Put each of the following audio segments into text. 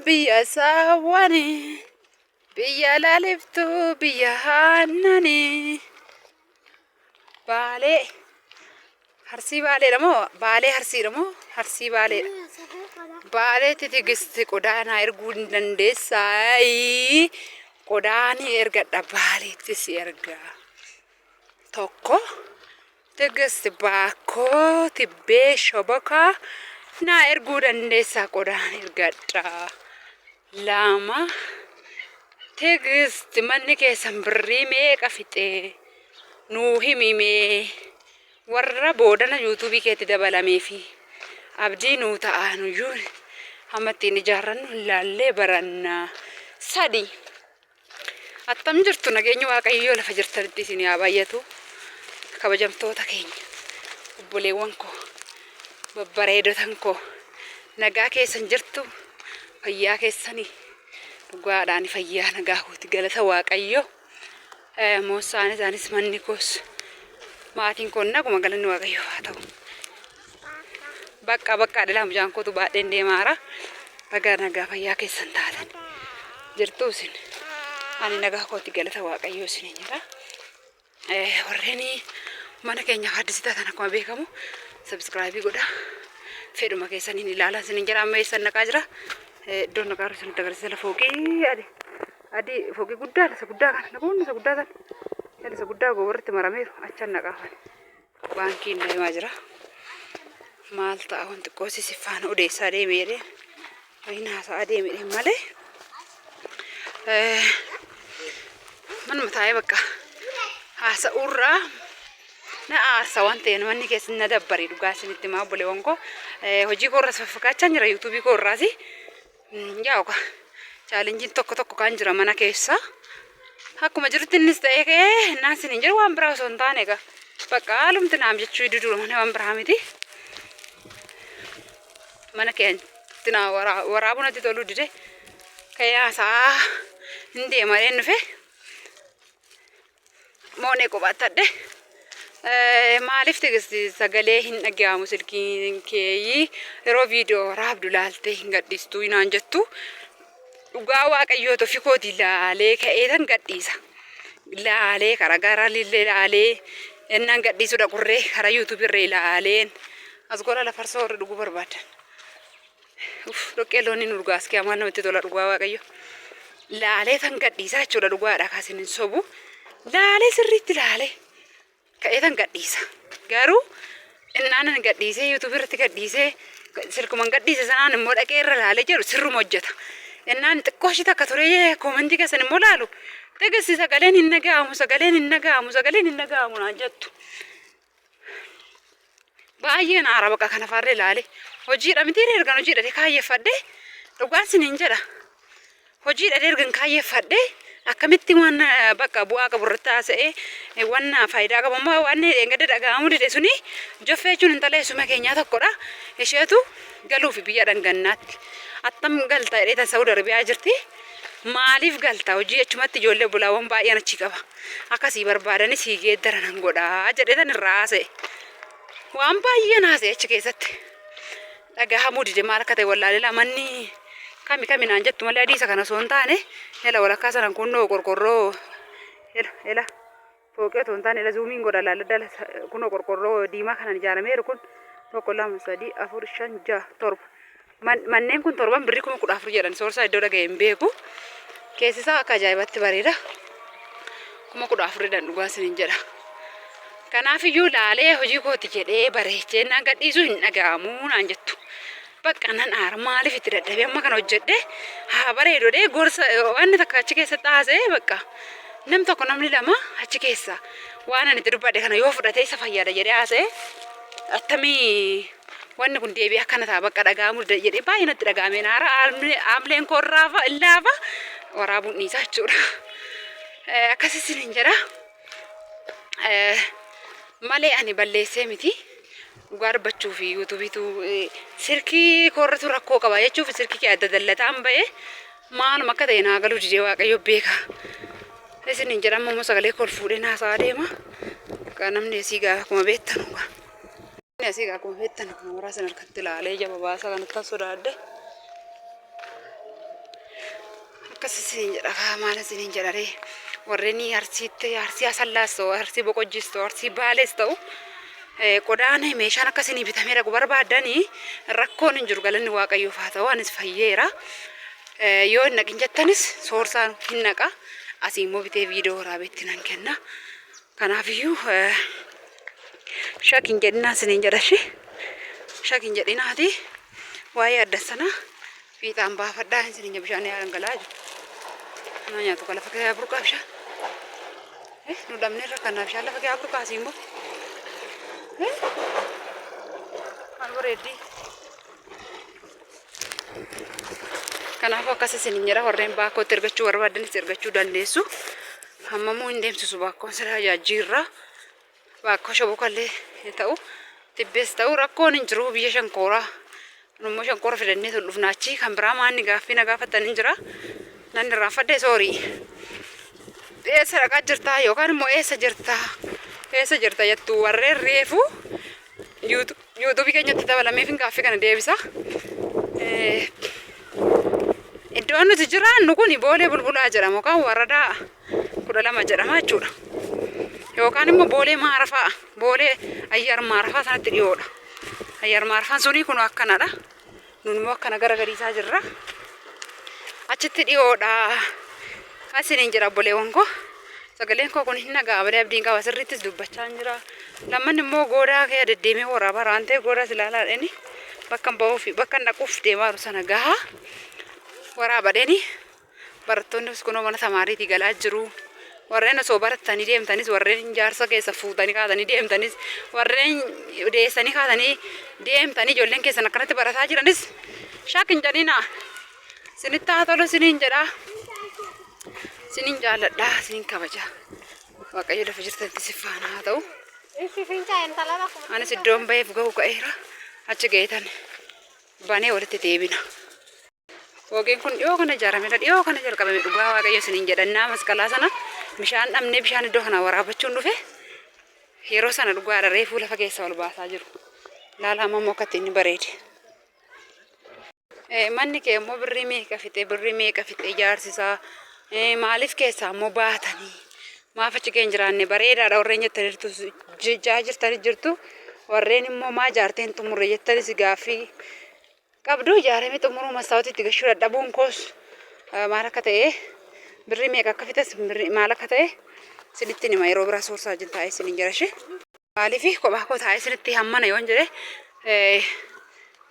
biyya saawwani biyya laaliftu biyya haannani Baalee Harsii Baaleedha moo Baalee Harsiidha moo Harsii Baaleedha Baaleetti tigisti qodaanaa erguu hin dandeessaayi qodaanii ergadha Baaleetti si ergaa tokko tigisti baakoo tibbee shobokaa naa erguu dandeessaa qodaan ergadha lama tigisti manni keessan birrii meeqa fixee nuu himimee warra boodana yuutuubii keetti dabalamee fi abdii nuu ta'anuyyuu hammattiin ijaarrannu laallee barannaa sadi attam jirtu nageenya waaqayyoo lafa jirtanitti isin yaa baay'atu kabajamtoota keenya obboleewwan koo babbareedotan koo nagaa keessan jirtu fayyaa keessanii dhugaadhaan fayyaa nagaa kooti galata waaqayyoo moosaan isaanis manni koos maatiin koon naguma galanni waaqayyoo haa ta'u bakka dhala mujaan kootu baadheen deemaara nagaa nagaa fayyaa keessan taatan jirtu isin ani nagaa kooti galata waaqayyoo isin jira warreeni mana keenya haaddisita tan akkuma beekamu subscribe godha fedhuma keessaniin ilaalaa isin jira amma eessan naqaa jira iddoon naqaa isin dagarsiisa la fooqii adi fooqii guddaa isa guddaa kan nagoonni isa guddaa tan isa guddaa goborritti marameeru achan naqaafan baankiin deemaa jira maal ta'a wanti qoosii siffaan odeessaa deemeedhe wayina haasaa deemeedhe malee manuma taa'ee bakka haasa'uurraa na aarsa waan ta'een manni keessan na dabbarii dhugaa isinitti maa obboleewwan koo hojii koorras faffakaachaa jira yuutuubii koorraasi yaa'uka chaalenjiin tokko kan jira mana keessa akkuma jirutti innis ta'ee kee naasin hin jiru waan biraa osoo hin taane egaa bakka haalumti naam jechuu diduu mana waan biraa miti mana keetti naa waraabunatti toluu dide kayaasaa hin deemareen dhufe moonee qophaatadhe maaliif tigisti sagalee hin dhaga'amu silkiin keeyyi yeroo viidiyoo waraabdu laaltee hin gadhiistuu hinaan jettu dhugaa waaqayyoo tofi kooti laalee ka'eetan gadhiisa laalee karaa gara lillee laalee ennaan gadhiisuu dhaqurree karaa yuutuubirree laaleen as gola lafarsoo warri dhuguu barbaadan dhoqqee loonni nu dhugaas kee amaan namatti tola dhugaa waaqayyo laalee tan gadhiisaa jechuudha dhugaadha kaasin hin sobu laalee sirriitti laalee ka'eetan gadhiisa garuu innaan gadhiisee yuutuubirratti gadhiisee silkuman gadhiise sanaan immoo dhaqee irra laalee jedhu sirruma hojjeta innaan xiqqooshi takka turee koomentii keessan immoo laalu tegesi sagaleen hin naga'amu naan jettu baay'een aara baqa kana farree laale hojiidha miti ergan hojiidha kaayyeeffadhe dhugaan siniin jedha hojiidha ergan kaayyeeffadhe akkamitti waan bakka bu'aa qaburratti haasa'ee waan faayidaa qabu ammoo waan engada dhaga'amu dide suni joffee jechuun intala eessuma keenyaa tokkodha isheetu galuufi biyya dhangannaatti attam galta jedhee tan Saudi Arabiyaa jirti maaliif galta hojii achumatti ijoollee bulaawwan baay'een achi qaba akkasii barbaadanii sii geeddaran godhaa jedhee tan irraa haasa'e waan baay'een haasa'e achi keessatti dhaga'amuu dide maal akka ta'e wallaalila manni kami naan jettu malee adiisa kana osoo hin taane ela walakkaa sanan kunnoo qorqorroo ela fooqee osoo hin taane ela zuumiin godha laalla kunnoo qorqorroo diimaa kanan ijaarameeru kun tokko lama sadii afur shan jaha torba manneen kun torban birrii 14,000 jedhan soorsaa iddoo dhaga'e hin beeku keessisaa akka ajaa'ibatti bareeda 14,000 jedhan dhugaa isiniin jedha kanaafiyyuu laalee hojii kooti jedhee bareechee naan gadhiisuu hin dhaga'amuu naan jettu bakka nan aara maaliif itti dadhabee amma kana hojjedhe haa bareedodhe gorsa waan takka achi keessatti haasa'e bakka nam tokko namni lama achi keessa waan ani itti dubbadhe kana yoo fudhate isa fayyada jedhee haasa'e attamii wanni kun deebii akkana ta'a bakka dhaga'amuu jedhee baay'ee natti dhaga'amee naara aamleen koorraafa illaafa waraabuun dhiisaa jechuudha akkasisin hin jedha malee ani balleessee miti dhugaa dubbachuu fi yuutuubiitu sirkii koorratu rakkoo qaba jechuuf sirkii kee adda dallataan ba'e maaluma akka ta'e naa galuu didee waaqayyo beeka isin hin jedhamu immoo sagalee kol fuudhee naasaa deema kan namni asii gaa akkuma beektan asii gaa akkuma beektan kan waraasan harkatti ilaalee jaba baasaa kan akka sodaadde akkasii jedha maana siniin jedhare warreen arsii asallaastoo arsii boqojjistoo arsii baalees ta'u qodaan meeshaan akkasii bitamee dhaqu barbaadanii rakkoon hin jiru galanni waaqayyoof haa ta'u anis fayyeera yoo hin naqin jettanis soorsaan hin naqa asii immoo bitee viidiyoo waraabeetti nan kenna kanaafiyyuu shakin jedhinaa siniin jedhashi shakin jedhinaati waa'ee adda sana fiixaan baafadhaa siniin bishaan dhangala'aa jiru kana nyaatu kala fakkaa burqaa bishaan nu dhabne irra kana bishaan lafa kee burqaa asii immoo maal bareeddi kanaafuu akkasii siniin jedha warreen baakkootti ergachuu barbaadanis ergachuu dandeessu hammamuu hin deemsisu baakkoon sirraa jajjiirraa baakkoo shobokallee ta'u tibbees ta'u rakkoon hin jiru biyya shankooraa nummoo shankoora fidannee dhufnaachi kan biraa maanni gaaffii na gaafatanii jira nan irraanfadhee soorii eessa dhaqaa jirtaa yookaan immoo eessa jirta jettu warreen reefu yuutuubii keenyatti dabalameef gaaffii kana deebisa iddoon nuti jiraannu kun boolee bulbulaa jedhama yookaan waradaa 12 jedhama jechuudha yookaan immoo boolee maarafaa boolee ayyaar maarafaa sanatti dhiyoodha ayyaar maarafaan sunii kun akkanadha nun immoo akkana garagariisaa jirra achitti dhiyoodha asiniin jira boleewwan koo sagaleen koo kun hin nagaa balee abdiin qaba sirrittis dubbachaa jira lamman immoo goodaa kee deddeemee waraabaa raantee goodaa silaalaadheeni bakka ba'uu fi bakka dhaquuf deemaa sana gahaa waraabadheeni barattoonni kunoo mana tamaariitii galaa jiru warreen osoo baratanii deemtanis warreen jaarsa keessa fuutanii kaatanii deemtanis warreen deessanii kaatanii deemtanii ijoolleen keessan akkanatti barataa jiranis shaakin jedhina sinitti haa tolu siniin jedha siniin jaalladha siniin kabaja waaqayyo lafa jirtanitti sifaana haa ta'u anis iddoon baheef ga'u ga'eera achi ga'eetan banee walitti deebina Wogeen kun dhiyoo kana ijaaramedha dhiyoo kana jalqabame dhugaa waaqayyo siniin jedhannaa masqalaa sana bishaan dhabnee bishaan iddoo kana waraabachuun dhufe yeroo sana dhugaadha reefuu lafa keessa ol baasaa jiru laala ammoo akkatti inni bareede manni kee immoo birrii meeqa fixee ijaarsisaa maaliif keessaa immoo baatanii maaf achi kee hin jiraanne bareedaadha warreen jettanii jirtanii jirtu warreen immoo maa ijaarteen xumurre jettanis gaaffii qabdu ijaarame xumuruu mastaawatitti gashuu dadhabuun koos maal akka ta'e birrii meeqa akka fitas maal akka ta'e sinitti nima yeroo biraa soorsaa wajjin taa'ee siniin jedhashi maaliifi kophaa koo taa'ee sinitti hammana yoon jedhe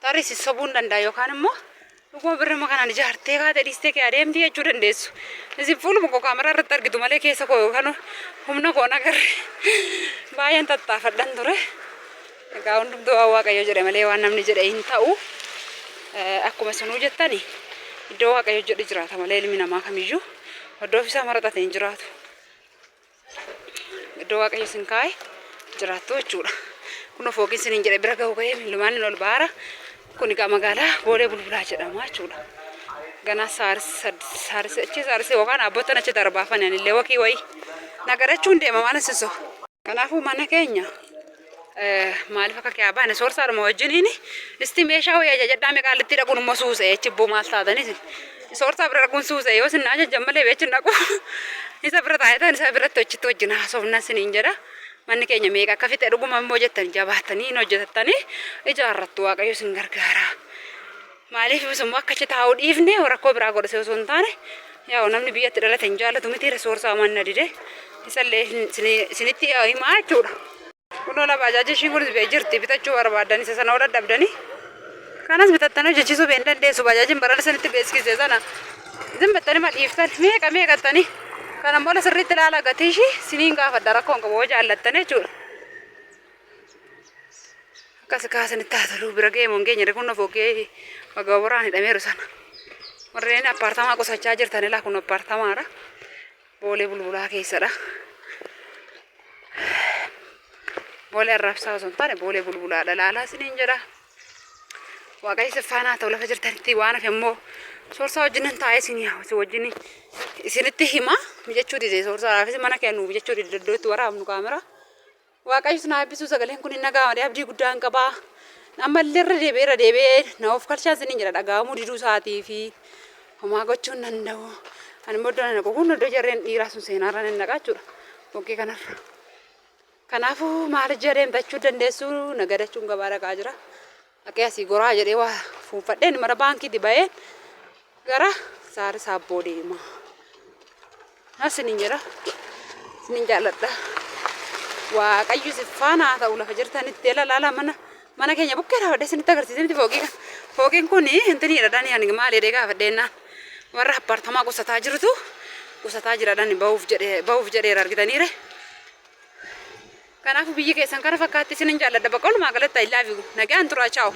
tarii si sobuun danda'a yookaan immoo dhuguma birrii makanaan ijaartee kaatee dhiistee kee adeemti jechuu dandeessu isin fuuluma koo kaameraa irratti argitu malee keessa koo yookaan humna koo nagarre baay'een tattaafadhan ture egaa hundumtuu waaqayyo jedhe malee waan namni jedhe hin ta'u akkuma sunuu jettani iddoo waaqayyo jedhe jiraata malee ilmi namaa kamiyyuu iddoo ofiisaa maratate hin jiraatu iddoo waaqayyo sin kaa'e jiraattu jechuudha kun fooqiin siniin jedhe bira ga'u ga'ee lumaan ol baara kun egaa magaalaa boolee bulbulaa jedhama jechuudha ganaa saarisi yookaan abboottan achi darbaafan anillee wakii wayii nagarachuun deema waan asiso kanaafuu mana keenya maaliif akka kee baane soorsaadhuma wajjiniin isti meeshaa wayii ajajadhaa meeqaalitti dhaquun immoo suusee chibboo maal taatanis soorsaa bira dhaquun suusee yoo sin ajajjan malee beechin dhaqu isa bira taayetan isa biratti hojitti wajjin haasofna siniin jedha manni keenya meeqa akka fixe dhuguma immoo jettan jabaatanii hin hojjetattanii ijaarrattu waaqayyo sin gargaara maaliif immoo akka achi taa'uu dhiifne rakkoo biraa godhase osoo hin taane yaa namni biyyatti dhalate hin jaallatu miti soorsaa manna dide isallee sinitti himaa jechuudha kunoo la baajaaji ishiin kunis bee jirti bitachuu barbaadan isa sana oda dhabdanii kanas bitattanii hojjechiisuu bee hin dandeessu baajaajiin barala sanitti beeksise sana isin battanii ma dhiiftan meeqattanii kana immoo sirriitti ilaala gatii ishii siniin gaafadha rakkoon qabu hoo jaallattanii jechuudha akkas kaasanitti haa toluu bira ga'ee moon keenya kun foogee waggaa waraan hidhameeru sana warreen appaartamaa qusachaa jirtan ilaa kun appaartamaadha boolee bulbulaa keessadha boolee arraabsaa osoo hin taane boolee bulbulaadha laalaa siniin jedha waaqayyo siffaanaa ta'u lafa jirtanitti waan hafe immoo soorsaa wajjin taa'ee isinii hawwasi wajjin isinitti hima jechuu dide soorsaadhaafis mana kennuuf jechuu dide iddootti waraabnu kaamera waaqayyo sinaa eebbisuu sagaleen kun hin dhaga'amne abdii guddaan qabaa ammallee irra deebi'ee na of kalchaan siniin jedha dhaga'amuu diduu isaatii fi homaa gochuun danda'u Ani moddan na kun do jarren dhiiraa sun seenaarran hin naqachuudha. Bokkee kanarra. Kanaafuu maal jedheem tachuu dandeessu nagadachuun gabaa dhaqaa jira. Akka asii goraa jedhee waa fuunfadheen mara baankii ba'een gara saari saabboo deema. Asinin jira. Sinin jaalladha. Waaqayyo sifaana ta'u lafa jirtanitti ilaala mana keenya bukkee dhaabadde isinitti agarsiisanitti fooqii kan. Fooqiin kun intiniidha dhani ani maal jedhee gaafadheennaan warra appaartamaa qusataa jirtu qusataa jira dhani ba'uuf jedheera argitaniire. Kanaafuu biyyi keessan kana fakkaatti isinin jaalladha bakka walumaa galatti I love you. Nagaan turaa ciao.